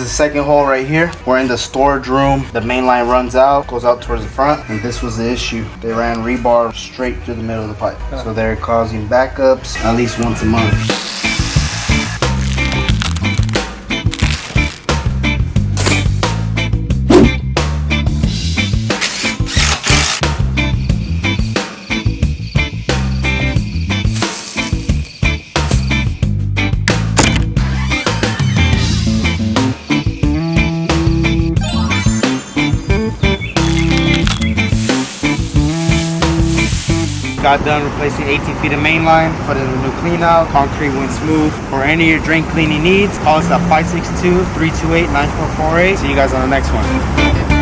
the second hole right here. We're in the storage room. The main line runs out, goes out towards the front, and this was the issue. They ran rebar straight through the middle of the pipe. So they're causing backups at least once a month. Got done replacing 18 feet of main line, put in a new clean out, concrete went smooth. For any of your drain cleaning needs, call us at 562-328-9448. See you guys on the next one.